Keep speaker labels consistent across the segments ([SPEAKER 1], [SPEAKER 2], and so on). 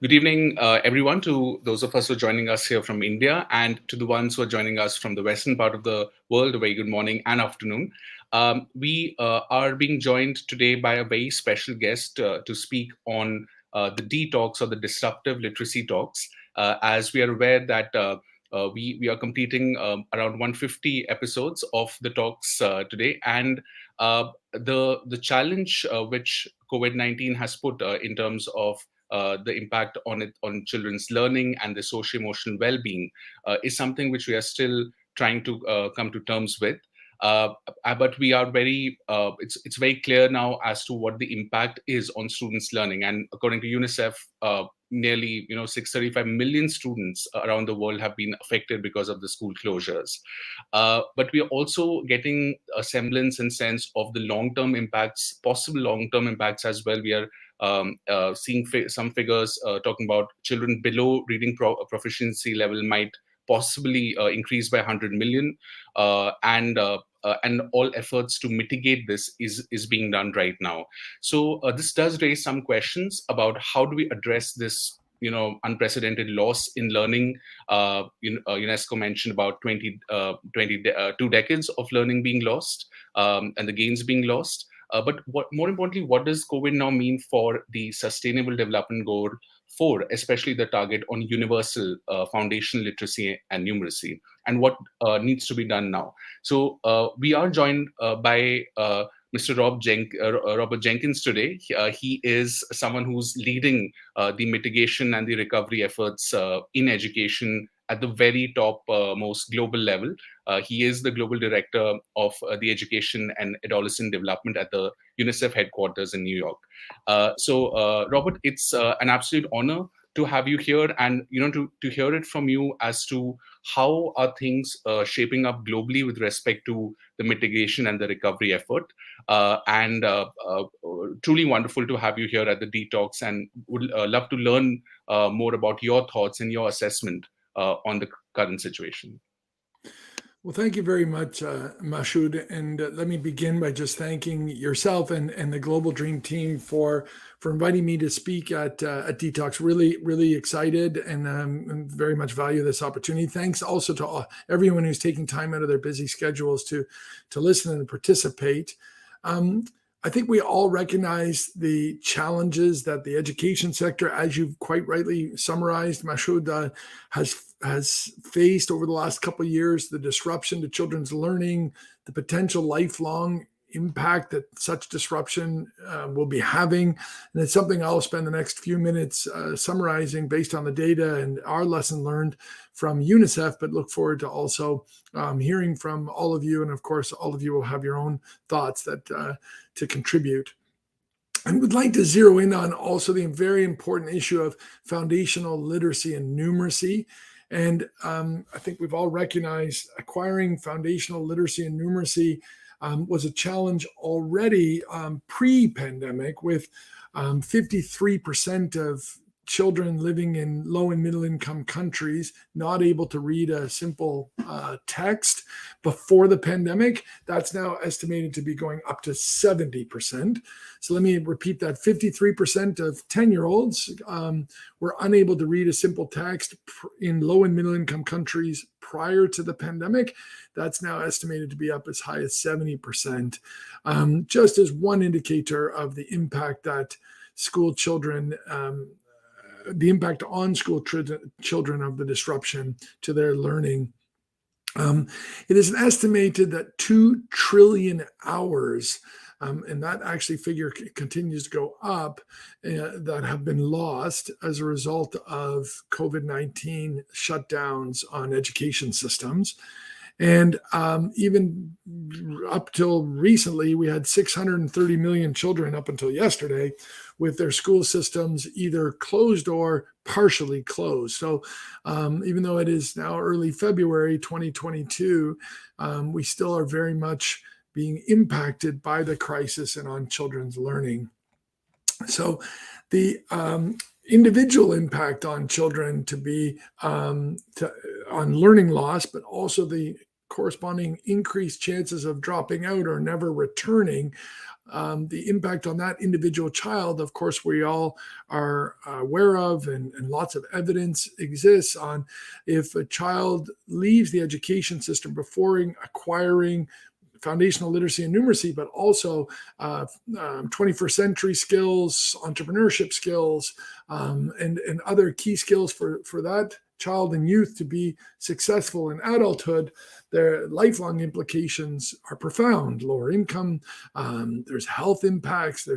[SPEAKER 1] Good evening, everyone, to those of us who are joining us here from India and to the ones who are joining us from the western part of the world. A very good morning and afternoon. We are being joined today by a very special guest to speak on the D talks or the disruptive literacy talks. As we are aware that we are completing around 150 episodes of the talks today, and the challenge which COVID-19 has put in terms of the impact on children's learning and the socio-emotional well-being is something which we are still trying to come to terms with. Uh, but we are it's very clear now as to what the impact is on students' learning. And according to UNICEF, nearly 635 million students around the world have been affected because of the school closures. But we are also getting a semblance and sense of the long-term impacts, possible long-term impacts as well. We are seeing some figures talking about children below reading proficiency level might possibly increase by 100 million, and all efforts to mitigate this is being done right now. So this does raise some questions about how do we address this unprecedented loss in learning. UNESCO mentioned about 2 decades of learning being lost, and the gains being lost. But more importantly, what does COVID now mean for the Sustainable Development Goal 4, especially the target on universal foundational literacy and numeracy, and what needs to be done now? So we are joined by Mr. Robert Jenkins today. He is someone who's leading the mitigation and the recovery efforts in education at the very top most global level. He is the global director of the education and adolescent development at the UNICEF headquarters in New York. Robert, it's an absolute honor to have you here, and to hear it from you as to how are things shaping up globally with respect to the mitigation and the recovery effort. And truly wonderful to have you here at the Dtalks, and would love to learn more about your thoughts and your assessment on the current situation.
[SPEAKER 2] Well, thank you very much, Mashoud. And let me begin by just thanking yourself and the Global Dream team for inviting me to speak at dtalks. Really excited and very much value this opportunity. Thanks also to everyone who's taking time out of their busy schedules to listen and participate. I think we all recognize the challenges that the education sector, as you've quite rightly summarized, Mashoud, has faced over the last couple of years, the disruption to children's learning, the potential lifelong impact that such disruption will be having. And it's something I'll spend the next few minutes summarizing based on the data and our lesson learned from UNICEF, but look forward to also hearing from all of you. And of course, all of you will have your own thoughts that to contribute. I would like to zero in on also the very important issue of foundational literacy and numeracy. And I think we've all recognized acquiring foundational literacy and numeracy was a challenge already pre-pandemic, with 53% of children living in low and middle income countries not able to read a simple text before the pandemic. That's now estimated to be going up to 70%. So let me repeat that. 53% of 10-year-olds were unable to read a simple text in low and middle income countries prior to the pandemic. That's now estimated to be up as high as 70%, just as one indicator of the impact that school children the impact on school children of the disruption to their learning. It is estimated that 2 trillion hours, and that actually figure continues to go up, that have been lost as a result of COVID-19 shutdowns on education systems. And even up till recently, we had 630 million children up until yesterday with their school systems either closed or partially closed. So even though it is now early February 2022, we still are very much being impacted by the crisis and on children's learning. So the individual impact on children to be on learning loss, but also the corresponding increased chances of dropping out or never returning. The impact on that individual child, of course, we all are aware of, and lots of evidence exists on if a child leaves the education system before acquiring foundational literacy and numeracy, but also 21st century skills, entrepreneurship skills, and other key skills for that child and youth to be successful in adulthood. Their lifelong implications are profound. Lower income, there's health impacts,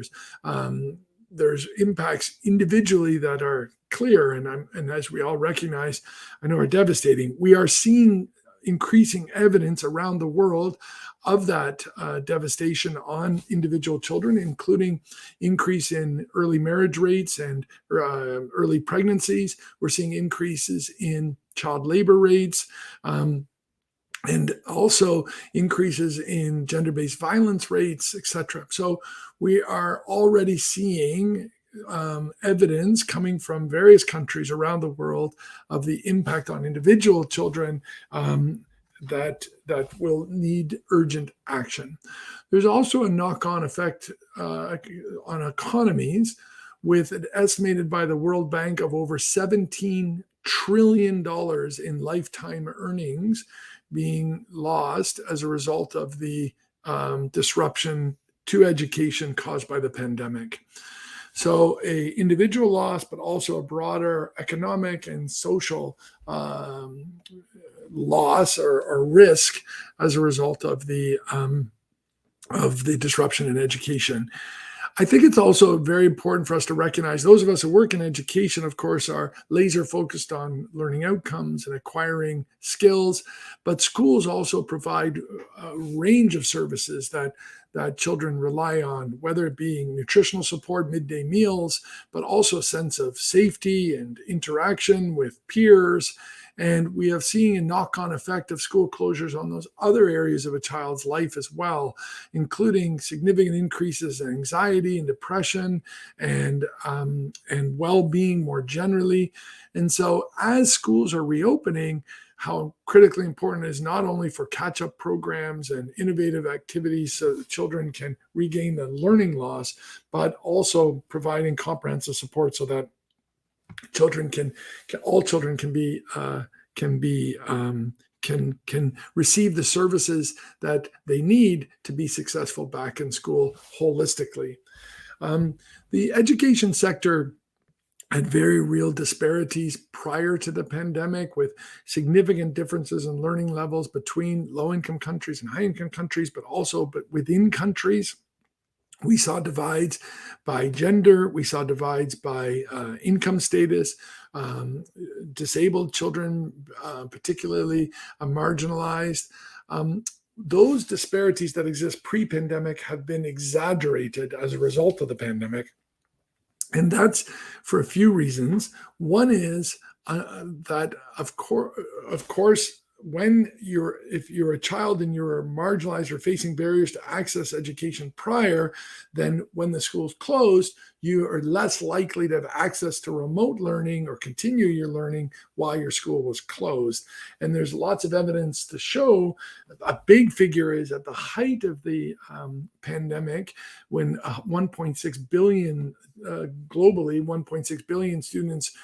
[SPEAKER 2] there's impacts individually that are clear, and as we all recognize, I know are devastating. We are seeing increasing evidence around the world of that devastation on individual children, including increase in early marriage rates and early pregnancies. We're seeing increases in child labor rates, and also increases in gender-based violence rates, etc. So we are already seeing evidence coming from various countries around the world of the impact on individual children that will need urgent action. There's also a knock-on effect on economies, with it estimated by the World Bank of over $17 trillion in lifetime earnings being lost as a result of the disruption to education caused by the pandemic. So a individual loss, but also a broader economic and social loss or risk as a result of the disruption in education. I think it's also very important for us to recognize those of us who work in education, of course, are laser focused on learning outcomes and acquiring skills, but schools also provide a range of services that children rely on, whether it be nutritional support, midday meals, but also a sense of safety and interaction with peers. And we have seen a knock-on effect of school closures on those other areas of a child's life as well, including significant increases in anxiety and depression and well-being more generally. And so as schools are reopening, how critically important it is not only for catch-up programs and innovative activities so that children can regain the learning loss, but also providing comprehensive support so that all children can receive the services that they need to be successful back in school holistically. The education sector had very real disparities prior to the pandemic, with significant differences in learning levels between low-income countries and high-income countries, but within countries. We saw divides by gender. We saw divides by income status. Disabled children, particularly marginalized. Those disparities that exist pre-pandemic have been exaggerated as a result of the pandemic. And that's for a few reasons. One is that, of course, if you're a child and you're marginalized or facing barriers to access education prior, then when the school's closed, you are less likely to have access to remote learning or continue your learning while your school was closed. And there's lots of evidence to show. A big figure is at the height of the pandemic, when 1.6 billion globally, 1.6 billion students'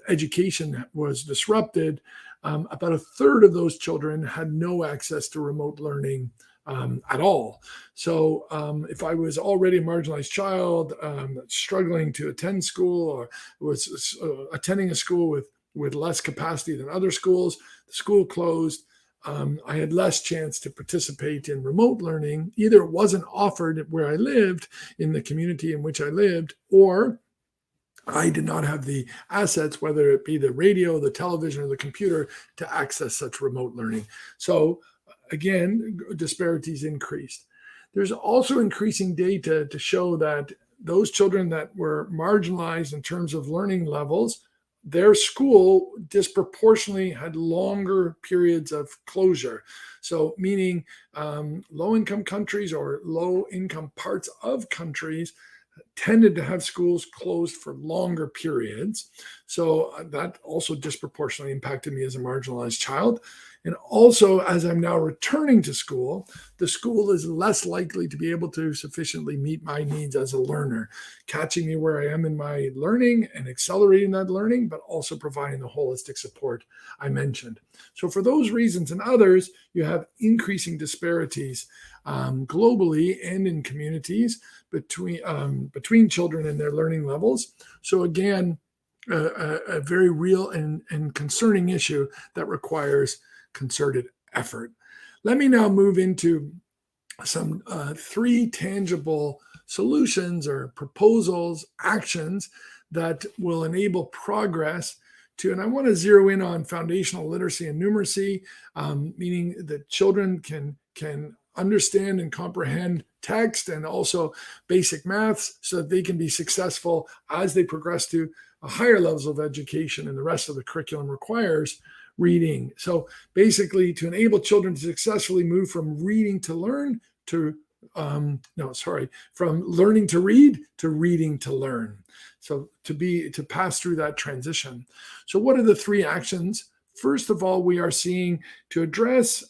[SPEAKER 2] education was disrupted. About a third of those children had no access to remote learning at all. So if I was already a marginalized child, struggling to attend school, or was attending a school with less capacity than other schools, the school closed, I had less chance to participate in remote learning. Either it wasn't offered where I lived, in the community in which I lived, or I did not have the assets, whether it be the radio, the television, or the computer, to access such remote learning. So again, disparities increased. There's also increasing data to show that those children that were marginalized in terms of learning levels, their school disproportionately had longer periods of closure. So meaning low-income countries or low-income parts of countries tended to have schools closed for longer periods. So that also disproportionately impacted me as a marginalized child. And also, as I'm now returning to school, the school is less likely to be able to sufficiently meet my needs as a learner, catching me where I am in my learning and accelerating that learning, but also providing the holistic support I mentioned. So for those reasons and others, you have increasing disparities globally and in communities between children and their learning levels. So again, a very real and concerning issue that requires concerted effort. Let me now move into some 3 tangible solutions or proposals, actions that will enable progress to, and I want to zero in on foundational literacy and numeracy, meaning that children can understand and comprehend text and also basic maths so that they can be successful as they progress to higher levels of education, and the rest of the curriculum requires reading. So basically, to enable children to successfully move from reading to learn to from learning to read to reading to learn. So to pass through that transition. So what are the 3 actions? First of all, we are seeing to address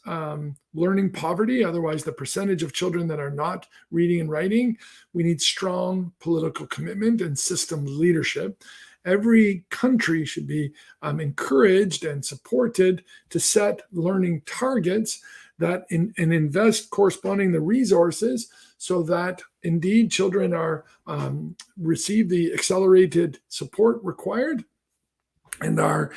[SPEAKER 2] learning poverty, otherwise the percentage of children that are not reading and writing, we need strong political commitment and system leadership. Every country should be encouraged and supported to set learning targets that and invest corresponding the resources so that indeed children are receive the accelerated support required and are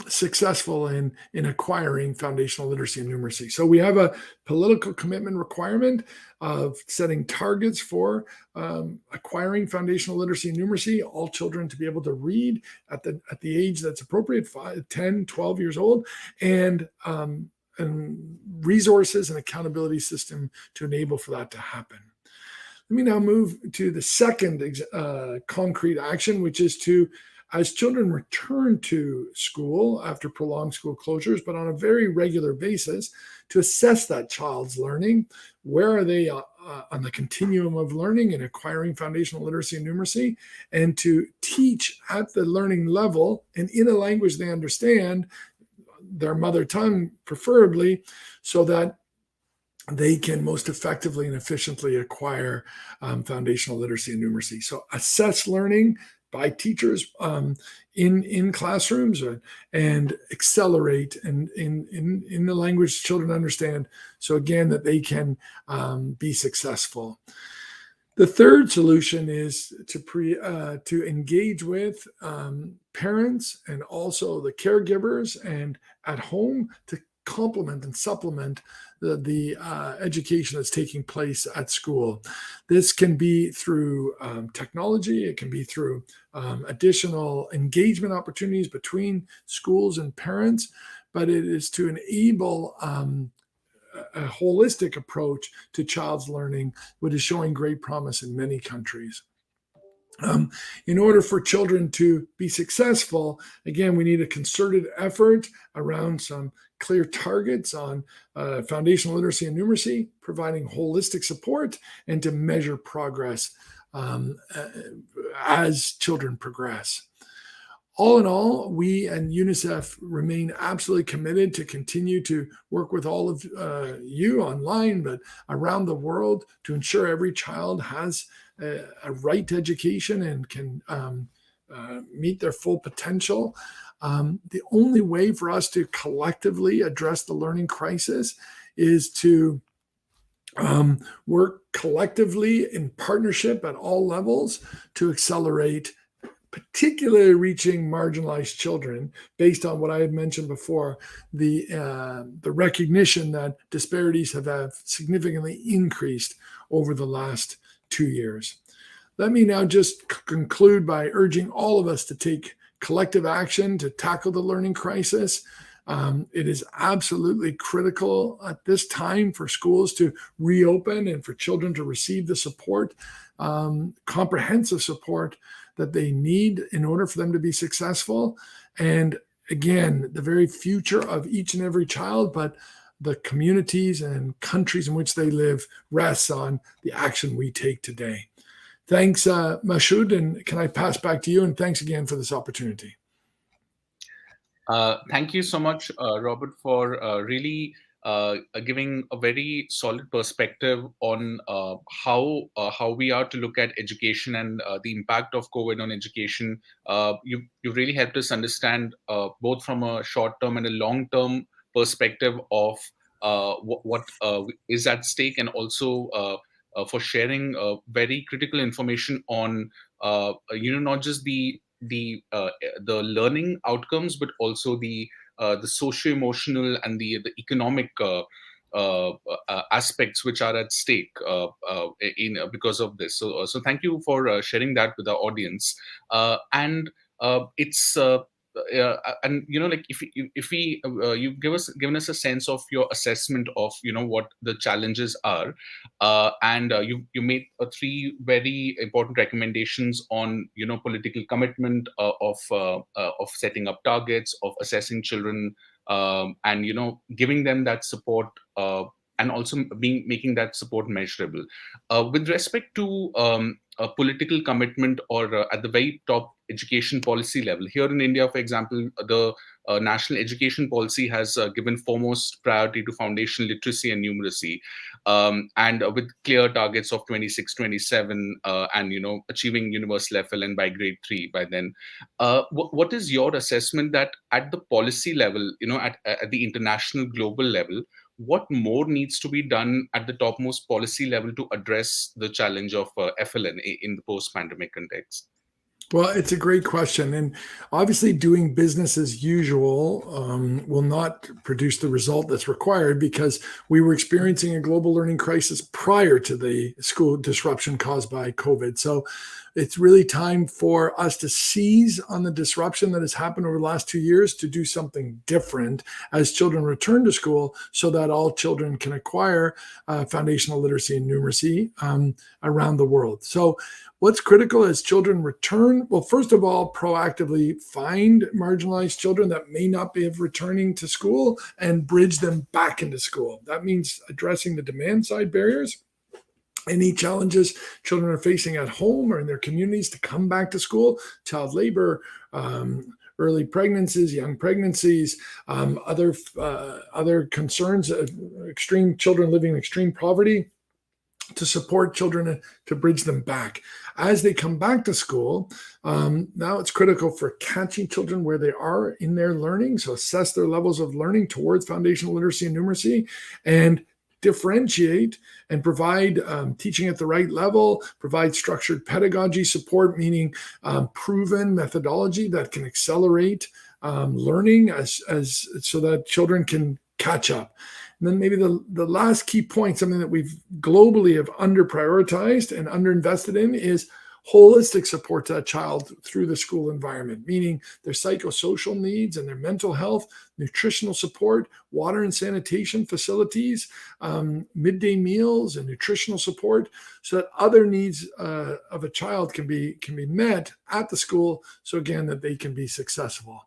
[SPEAKER 2] successful in acquiring foundational literacy and numeracy. So we have a political commitment requirement of setting targets for acquiring foundational literacy and numeracy, all children to be able to read at the age that's appropriate, 5, 10, 12 years old, and resources and accountability system to enable for that to happen. Let me now move to the second concrete action, which is to, as children return to school after prolonged school closures, but on a very regular basis, to assess that child's learning. Where are they on the continuum of learning and acquiring foundational literacy and numeracy, and to teach at the learning level and in a language they understand, their mother tongue preferably, so that they can most effectively and efficiently acquire foundational literacy and numeracy. So assess learning by teachers in classrooms and accelerate in the language children understand, so again that they can be successful. The third solution is to engage with parents and also the caregivers and at home to complement and supplement the education that's taking place at school. This can be through technology. It can be through additional engagement opportunities between schools and parents, but it is to enable a holistic approach to child's learning, which is showing great promise in many countries. In order for children to be successful, again, we need a concerted effort around some clear targets on foundational literacy and numeracy, providing holistic support, and to measure progress as children progress. All in all, we and UNICEF remain absolutely committed to continue to work with all of you online, but around the world, to ensure every child has a right to education and can meet their full potential. The only way for us to collectively address the learning crisis is to work collectively in partnership at all levels to accelerate, particularly reaching marginalized children, based on what I had mentioned before, the recognition that disparities have significantly increased over the last 2 years. Let me now just conclude by urging all of us to take collective action to tackle the learning crisis. It is absolutely critical at this time for schools to reopen and for children to receive the support, comprehensive support that they need in order for them to be successful. And again, the very future of each and every child, but the communities and countries in which they live rests on the action we take today. Thanks, Mashoud, and can I pass back to you? And thanks again for this opportunity.
[SPEAKER 1] Thank you so much, Robert, for really giving a very solid perspective on how we are to look at education and the impact of COVID on education. You really helped us understand both from a short term and a long term perspective of what is at stake, and also for sharing very critical information on not just the learning outcomes, but also the socio-emotional and the economic aspects which are at stake in because of this. So thank you for sharing that with our audience. And it's and like if we you've given us a sense of your assessment of what the challenges are, and you made three very important recommendations on political commitment, of setting up targets, of assessing children, and giving them that support, and also making that support measurable. With respect to a political commitment, or at the very top education policy level, here in India, for example, the national education policy has given foremost priority to foundational literacy and numeracy, and with clear targets of 26, 27, and achieving universal FLN by grade 3 by then. What is your assessment that at the policy level, at the international global level, what more needs to be done at the topmost policy level to address the challenge of FLN in the post-pandemic context?
[SPEAKER 2] Well, it's a great question. And obviously, doing business as usual will not produce the result that's required, because we were experiencing a global learning crisis prior to the school disruption caused by COVID. So it's really time for us to seize on the disruption that has happened over the last 2 years to do something different as children return to school, so that all children can acquire foundational literacy and numeracy around the world. So what's critical as children return? Well, first of all, proactively find marginalized children that may not be returning to school and bridge them back into school. That means addressing the demand side barriers, any challenges children are facing at home or in their communities to come back to school, child labor, early pregnancies, young pregnancies, other concerns, extreme children living in extreme poverty, to support children to bridge them back. As they come back to school, now it's critical for catching children where they are in their learning. So assess their levels of learning towards foundational literacy and numeracy, and differentiate and provide teaching at the right level, provide structured pedagogy support, meaning proven methodology that can accelerate learning as so that children can catch up. And then maybe the last key point, something that we've globally have under prioritized and underinvested in, is holistic support to that child through the school environment, meaning their psychosocial needs and their mental health, nutritional support, water and sanitation facilities, midday meals and nutritional support, so that other needs of a child can be met at the school, so again, that they can be successful.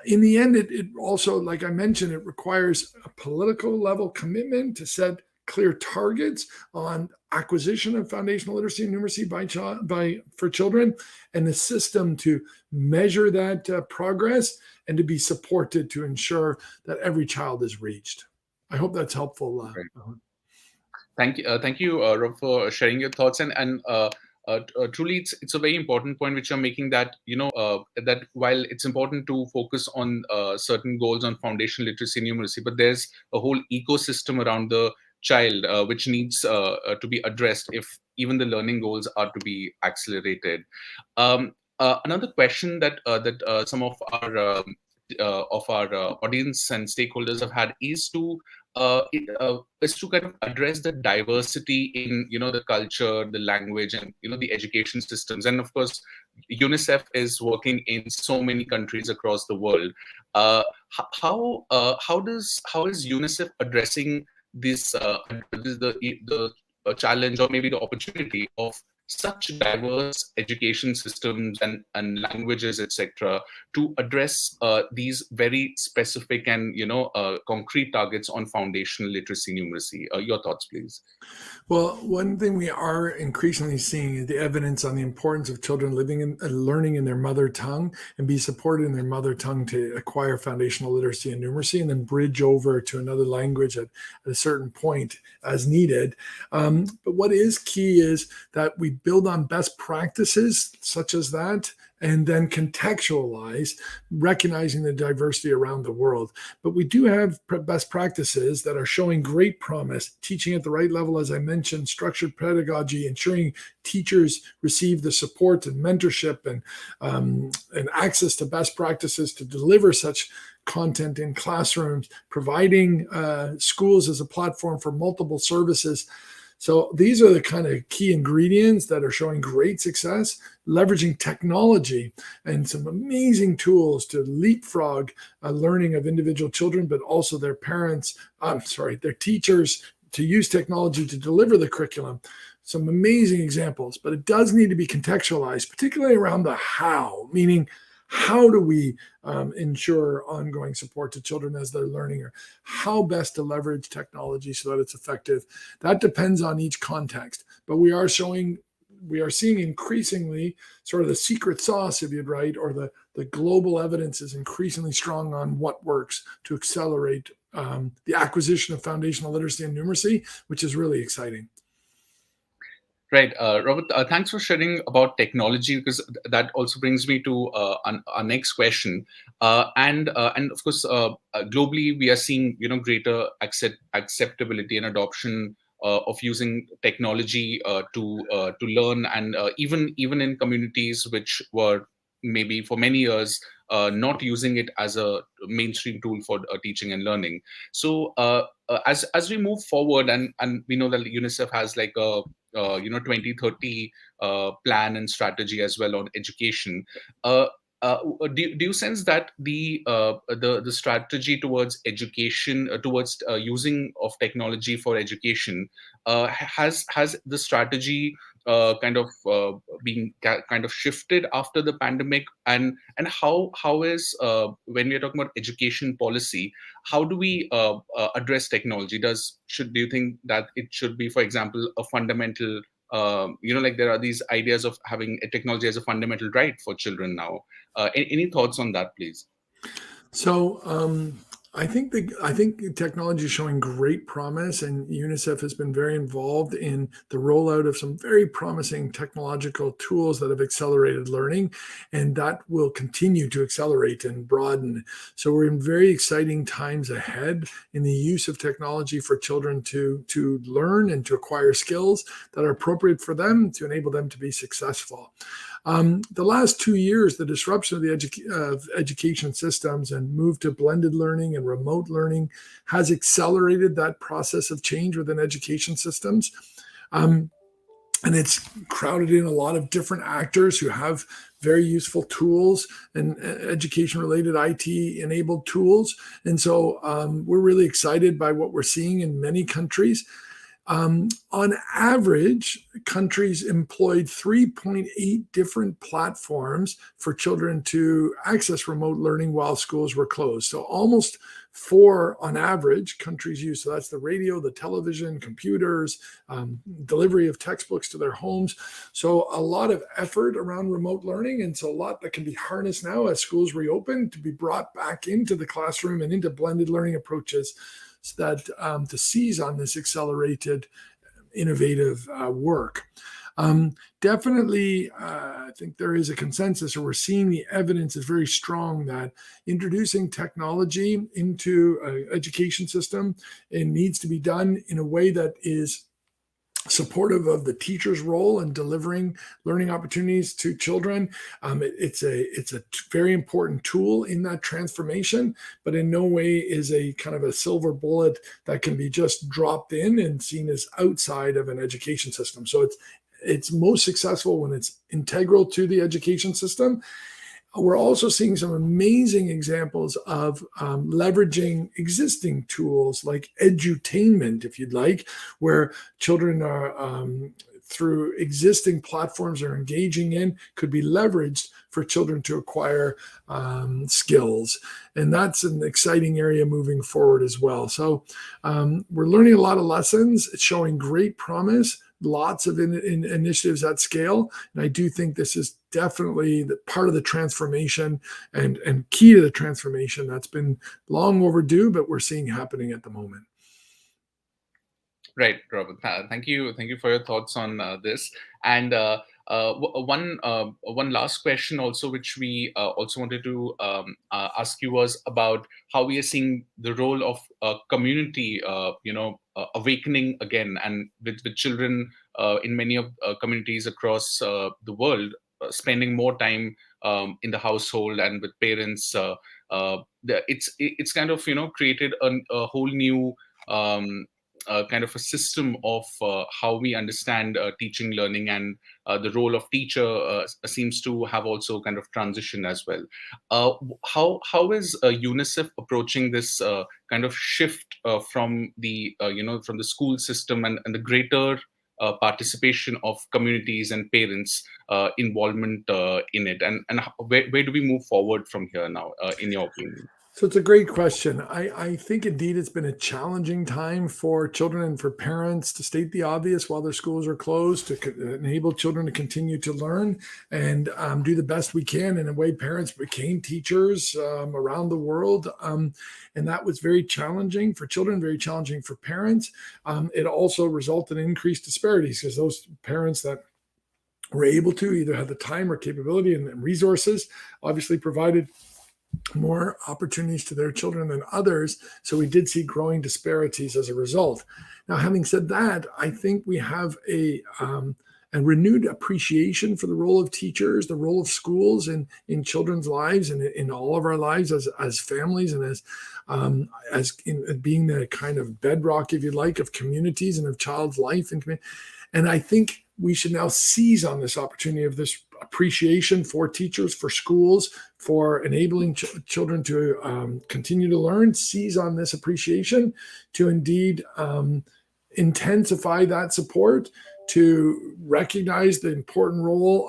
[SPEAKER 2] In the end, it also, like I mentioned, it requires a political level commitment to set clear targets on acquisition of foundational literacy and numeracy for children, and the system to measure that progress and to be supported to ensure that every child is reached. I hope that's helpful.
[SPEAKER 1] Thank you, Rob, for sharing your thoughts. And truly, it's a very important point which you're making, that that while it's important to focus on certain goals on foundational literacy and numeracy, but there's a whole ecosystem around the child which needs to be addressed if even the learning goals are to be accelerated. Another question that some of our audience and stakeholders have had is to kind of address the diversity in the culture, the language, and the education systems. And of course, UNICEF is working in so many countries across the world. How is UNICEF addressing this the challenge, or maybe the opportunity, of such diverse education systems and languages, etc., to address these very specific and concrete targets on foundational literacy numeracy? Your thoughts, please.
[SPEAKER 2] Well, one thing we are increasingly seeing is the evidence on the importance of children living and learning in their mother tongue and be supported in their mother tongue to acquire foundational literacy and numeracy, and then bridge over to another language at a certain point as needed. But what is key is that we build on best practices such as that, and then contextualize, recognizing the diversity around the world. But we do have best practices that are showing great promise, teaching at the right level, as I mentioned, structured pedagogy, ensuring teachers receive the support and mentorship and access to best practices to deliver such content in classrooms, providing schools as a platform for multiple services. So these are the kind of key ingredients that are showing great success, leveraging technology and some amazing tools to leapfrog learning of individual children, but also their parents, their teachers, to use technology to deliver the curriculum. Some amazing examples, but it does need to be contextualized, particularly around the how, meaning how do we ensure ongoing support to children as they're learning, or how best to leverage technology so that it's effective? That depends on each context, but we are seeing increasingly sort of the secret sauce, if you'd right, or the global evidence is increasingly strong on what works to accelerate the acquisition of foundational literacy and numeracy, which is really exciting.
[SPEAKER 1] Right, Robert, thanks for sharing about technology, because that also brings me to our next question. And of course, globally, we are seeing greater acceptability and adoption of using technology to learn, and even in communities which were maybe for many years not using it as a mainstream tool for teaching and learning. So as we move forward, and we know that UNICEF has like a 2030 plan and strategy as well on education. Do you sense that the strategy towards education, towards using of technology for education, has the strategy being shifted after the pandemic, and how is, when we are talking about education policy, how do we address technology? Do you think that it should be, for example, a fundamental, like there are these ideas of having a technology as a fundamental right for children now? Any thoughts on that, please?
[SPEAKER 2] So I think technology is showing great promise, and UNICEF has been very involved in the rollout of some very promising technological tools that have accelerated learning, and that will continue to accelerate and broaden. So we're in very exciting times ahead in the use of technology for children to learn and to acquire skills that are appropriate for them to enable them to be successful. The last 2 years, the disruption of the education systems and move to blended learning and remote learning has accelerated that process of change within education systems. And it's crowded in a lot of different actors who have very useful tools and education-related IT-enabled tools. And so we're really excited by what we're seeing in many countries. On average, countries employed 3.8 different platforms for children to access remote learning while schools were closed. So almost 4 on average countries use. So that's the radio, the television, computers, delivery of textbooks to their homes. So a lot of effort around remote learning, and so a lot that can be harnessed now as schools reopen to be brought back into the classroom and into blended learning approaches, so that to seize on this accelerated, innovative work. Definitely, I think there is a consensus, or we're seeing the evidence is very strong that introducing technology into an education system, it needs to be done in a way that is supportive of the teacher's role in delivering learning opportunities to children. It's a very important tool in that transformation, but in no way is a kind of a silver bullet that can be just dropped in and seen as outside of an education system. So it's most successful when it's integral to the education system. We're also seeing some amazing examples of leveraging existing tools like edutainment, if you'd like, where children are through existing platforms they're engaging in could be leveraged for children to acquire skills. And that's an exciting area moving forward as well. So we're learning a lot of lessons. It's showing great promise, lots of initiatives at scale. And I do think this is definitely the part of the transformation and key to the transformation that's been long overdue, but we're seeing happening at the moment.
[SPEAKER 1] Right, Robert. Thank you for your thoughts on this. And one last question also, which we also wanted to ask you, was about how we are seeing the role of community, awakening again, and with children in many of communities across the world, spending more time in the household and with parents. It's kind of created a whole new kind of a system of how we understand teaching, learning, and the role of teacher seems to have also kind of transitioned as well. How is UNICEF approaching this kind of shift from the from the school system and the greater participation of communities and parents involvement in it, and where do we move forward from here now, in your opinion?
[SPEAKER 2] So it's a great question. I think indeed it's been a challenging time for children and for parents, to state the obvious, while their schools are closed, to enable children to continue to learn and do the best we can. In a way, parents became teachers around the world. And that was very challenging for children, very challenging for parents. It also resulted in increased disparities, because those parents that were able to either had the time or capability and resources obviously provided more opportunities to their children than others. So we did see growing disparities as a result. Now, having said that, I think we have a renewed appreciation for the role of teachers, the role of schools in children's lives and in all of our lives as families, and as in being the kind of bedrock, if you like, of communities and of child's life. And I think we should now seize on this opportunity of this appreciation for teachers, for schools, for enabling children to continue to learn, seize on this appreciation to indeed intensify that support, to recognize the important role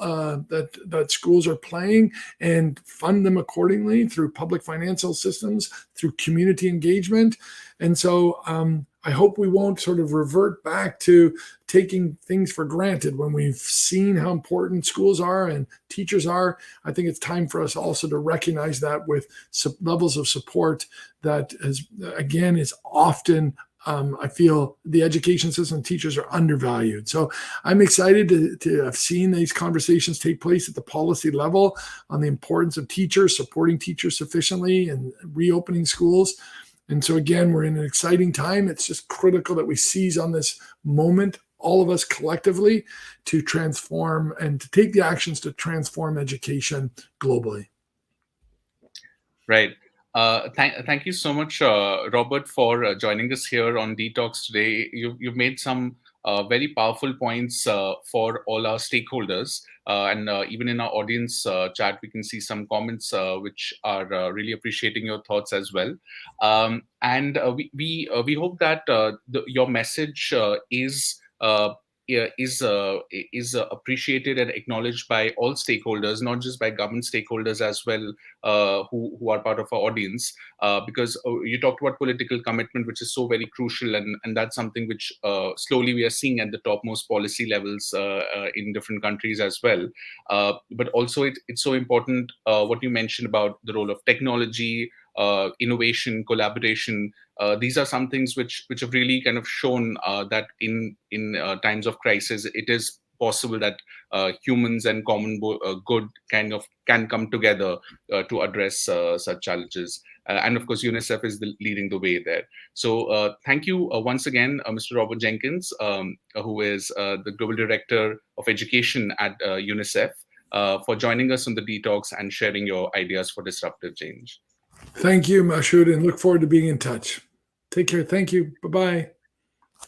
[SPEAKER 2] that schools are playing and fund them accordingly through public financial systems, through community engagement. And so I hope we won't sort of revert back to taking things for granted when we've seen how important schools are and teachers are. I think it's time for us also to recognize that with levels of support that is often I feel the education system and teachers are undervalued. So I'm excited to have seen these conversations take place at the policy level on the importance of teachers, supporting teachers sufficiently, and reopening schools. And so again, we're in an exciting time. It's just critical that we seize on this moment, all of us collectively, to transform and to take the actions to transform education globally.
[SPEAKER 1] Right. Thank you so much, Robert, for joining us here on dtalks today. You've made some very powerful points for all our stakeholders, and even in our audience chat, we can see some comments which are really appreciating your thoughts as well. And we hope that your message is appreciated and acknowledged by all stakeholders, not just by government stakeholders as well, who are part of our audience, because you talked about political commitment, which is so very crucial, and that's something which slowly we are seeing at the topmost policy levels in different countries as well. But also it's so important what you mentioned about the role of technology, innovation, collaboration. These are some things which have really kind of shown that in times of crisis, it is possible that humans and common good kind of can come together to address such challenges. And of course, UNICEF is leading the way there. So thank you once again, Mr. Robert Jenkins, who is the Global Director of Education at UNICEF, for joining us on the dtalks and sharing your ideas for disruptive change.
[SPEAKER 2] Thank you, Mashoud, and look forward to being in touch. Take care. Thank you. Bye-bye.